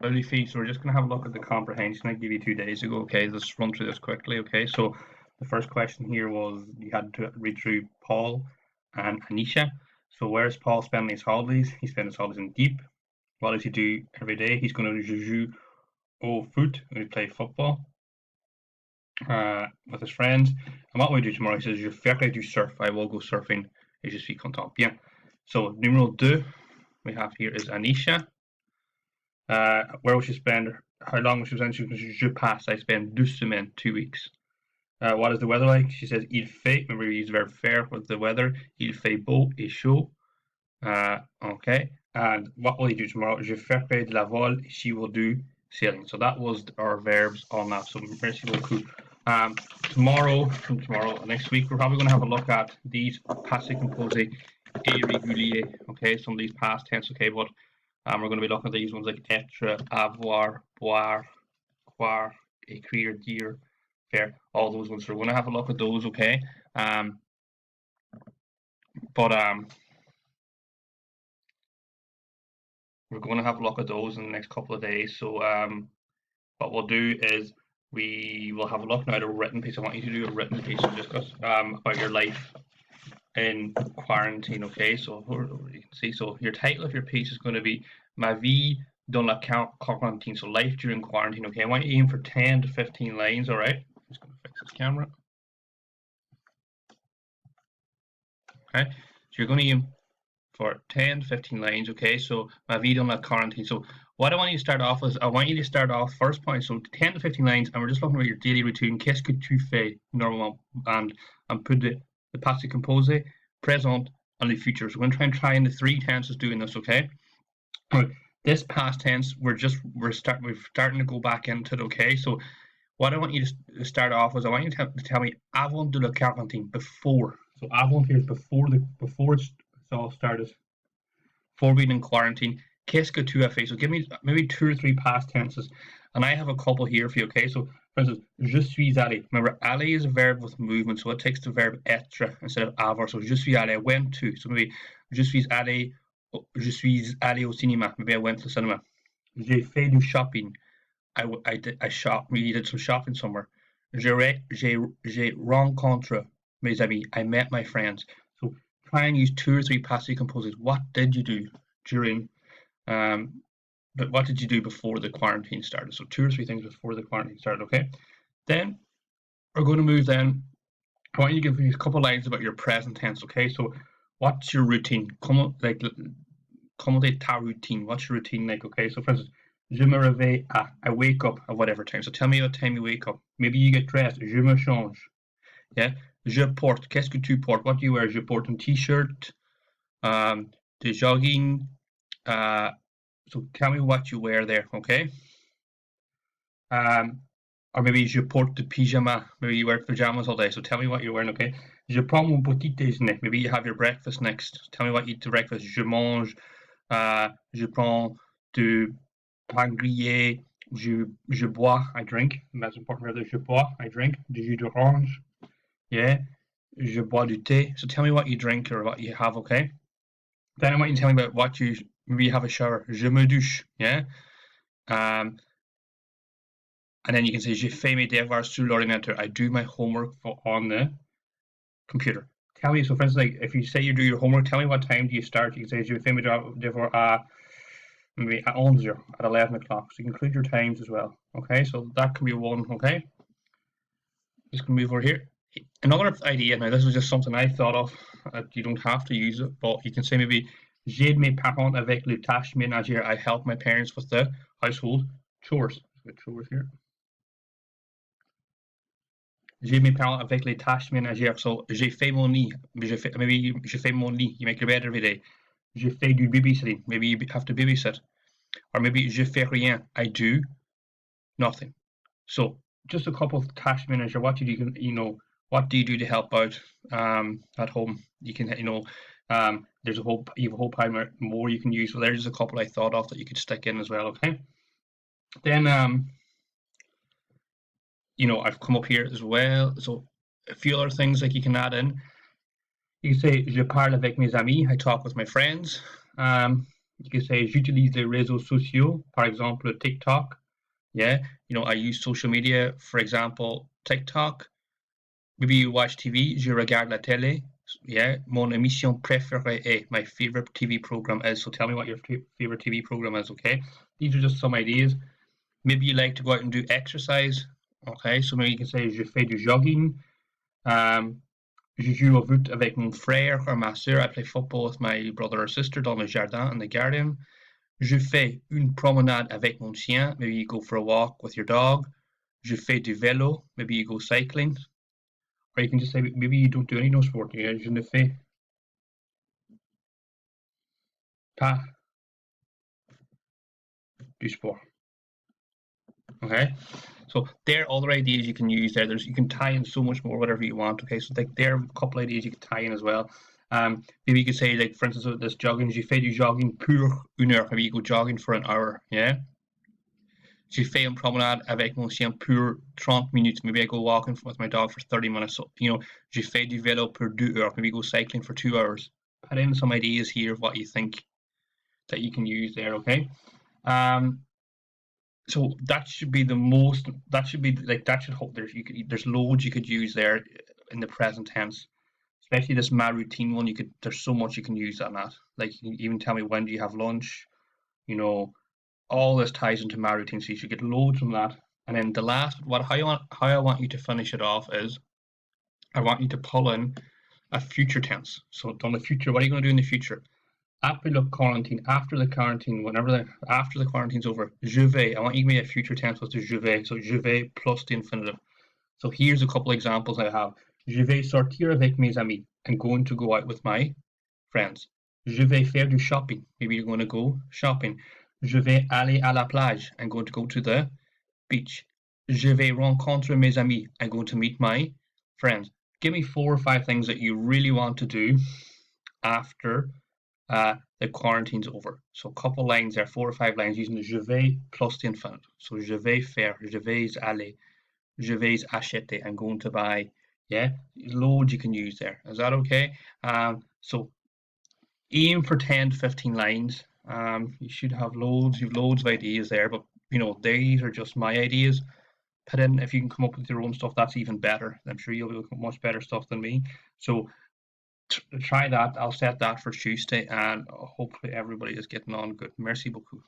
Luffy, so we're just going to have a look at the comprehension I gave you 2 days ago. Okay, let's run through this quickly. Okay, so the first question here was you had to read through Paul and Anisha. So where is Paul spending his holidays? He spends his holidays in Deep. What does he do every day? He's going to joue au foot, going to play football with his friends. And what will we do tomorrow? He says, je ferai du surf. I will go surfing. Et je suis content. Bien. So numéro 2 we have here is Anisha. Where will she spend? How long will she spend? Je passe. I spend 2 semaines, 2 weeks. What is the weather like? She says il fait. Remember we use the verb faire with the weather. Il fait beau et chaud. Okay. And what will he do tomorrow? Je ferai de la voile. She will do sailing. So that was our verbs on that. So merci beaucoup. Next week, we're probably going to have a look at these passé composé irrégulier. Okay, some of these past tense. Okay, but we're going to be looking at these ones like être, avoir, boire, croire, écrire, dire, faire, all those ones. So we're going to have a look at those. Okay, we're going to have a look at those in the next couple of days. So what we'll do is we will have a look now at a written piece. I want you to do a written piece and discuss about your life in quarantine. Okay, so you can see, so your title of your piece is going to be Ma vie dans la quarantine, so life during quarantine. Okay, I want you to aim for 10 to 15 lines. All right, I'm just going to fix this camera. Okay, so you're going to aim for 10 to 15 lines. Okay, so Ma vie dans la quarantine. So what I want you to start off is, I want you to start off first point, so 10 to 15 lines, and we're just looking at your daily routine. Qu'est-ce que tu fais normalement? And put the passé composé, présent, and the future. So we're going to try in the 3 tenses doing this. Okay. Now, this past tense, we're starting to go back into it. Okay. So what I want you to start off is, I want you to tell me avant de la quarantine, before. So avant here is before it's all started. Before being in quarantine. Qu'est-ce que tu as fait? So give me maybe 2 or 3 past tenses, and I have a couple here for you. Okay, so for instance, je suis allé. Remember, aller is a verb with movement, so it takes the verb être instead of avoir. So je suis allé, I went to. So maybe je suis allé au cinéma. Maybe I went to the cinema. J'ai fait du shopping. I shop. Maybe did some shopping somewhere. J'ai rencontré mes amis. I met my friends. So try and use 2 or 3 passé composés. What did you do during? But what did you do before the quarantine started? So 2 or 3 things before the quarantine started. Okay. Then we're going to move. Then I want you to give me a couple of lines about your present tense. Okay. So what's your routine? Comment est ta routine? What's your routine like? Okay. So for instance, je me réveille à. I wake up at whatever time. So tell me what time you wake up. Maybe you get dressed. Je me change. Yeah. Je porte. Qu'est-ce que tu portes? What do you wear? Je porte un t-shirt, de jogging. So tell me what you wear there, okay? Or maybe je porte de pyjama. Maybe you wear pajamas all day. So tell me what you're wearing, okay? Je prends mon petit déjeuner. Maybe you have your breakfast next. Tell me what you eat to breakfast. Je mange. Je prends du pain grillé. Je bois. I drink. And that's important. Rather, je bois. I drink. Du jus d'orange. Yeah. Je bois du thé. So tell me what you drink or what you have, okay? Then I want you to tell me about what you. Maybe you have a shower. Je me douche. Yeah. And then you can say je fais mes devoirs sur l'ordinateur. I do my homework on the computer. Tell me. So, for instance, like if you say you do your homework, tell me what time do you start. You can say je fais mes devoirs maybe at 11 at 11 o'clock. So you can include your times as well. Okay. So that can be one. Okay. Just gonna move over here. Another idea. Now this is just something I thought of. You don't have to use it, but you can say maybe. J'aide mes parents avec les tâches ménagères. I help my parents with the household chores. Let's get chores here. J'aide mes parents avec les tâches ménagères. So j'ai fait mon lit. Maybe je fais mon lit. You make your bed every day. Je fais du babysitting. Maybe you have to babysit. Or maybe je fais rien. I do nothing. So just a couple of tâches ménagères. What do you do? What do you do to help out at home? You can there's you have a whole pile more you can use. So there's a couple I thought of that you could stick in as well. Okay. Then I've come up here as well. So a few other things like you can add in. You can say je parle avec mes amis. I talk with my friends. You can say j'utilise les réseaux sociaux, par exemple TikTok. Yeah, you know, I use social media, for example, TikTok. Maybe you watch TV, je regarde la télé. Yeah, mon émission préférée est, my favorite TV program is. So tell me what your favorite TV program is, okay? These are just some ideas. Maybe you like to go out and do exercise. Okay, so maybe you can say je fais du jogging. Je joue au foot avec mon frère or ma soeur. I play football with my brother or sister dans le jardin in the garden. Je fais une promenade avec mon chien. Maybe you go for a walk with your dog. Je fais du vélo. Maybe you go cycling. Or you can just say maybe you don't do any no sport. Yeah, je ne fais pas du sport. Okay, so there are other ideas you can use there. You can tie in so much more whatever you want. Okay, so like there are a couple ideas you can tie in as well. Maybe you could say like for instance with this jogging, je fais du jogging pour une heure. Maybe you go jogging for an hour. Yeah. Je fais une promenade avec mon chien pour 30 minutes. Maybe I go walking with my dog for 30 minutes. So, you know, je fais du vélo pour 2 heures. Maybe go cycling for 2 hours. Put in some ideas here of what you think that you can use there. Okay. So that should be the most. That should be like that should hope there's loads you could use there in the present tense. Especially this my routine one. There's so much you can use on that. Like you can even tell me when do you have lunch. You know, all this ties into my routine, so you should get loads from that. And then the last, how I want you to finish it off is, I want you to pull in a future tense. So on the future, what are you going to do in the future? After the quarantine, after the quarantine's over, je vais. I want you to give me a future tense with the je vais. So je vais plus the infinitive. So here's a couple examples I have. Je vais sortir avec mes amis. I'm going to go out with my friends. Je vais faire du shopping. Maybe you're going to go shopping. Je vais aller à la plage. I'm going to go to the beach. Je vais rencontrer mes amis. I'm going to meet my friends. Give me 4 or 5 things that you really want to do after the quarantine's over. So a couple lines there, 4 or 5 lines using the je vais plus the infinitive. So je vais faire, je vais aller, je vais acheter. I'm going to buy. Yeah, loads you can use there. Is that okay? So aim for 10 to 15 lines. You should have loads. You've loads of ideas there, but you know these are just my ideas. Put in if you can come up with your own stuff, that's even better. I'm sure you'll be much better stuff than me. So try that. I'll set that for Tuesday, and hopefully everybody is getting on good. Merci beaucoup.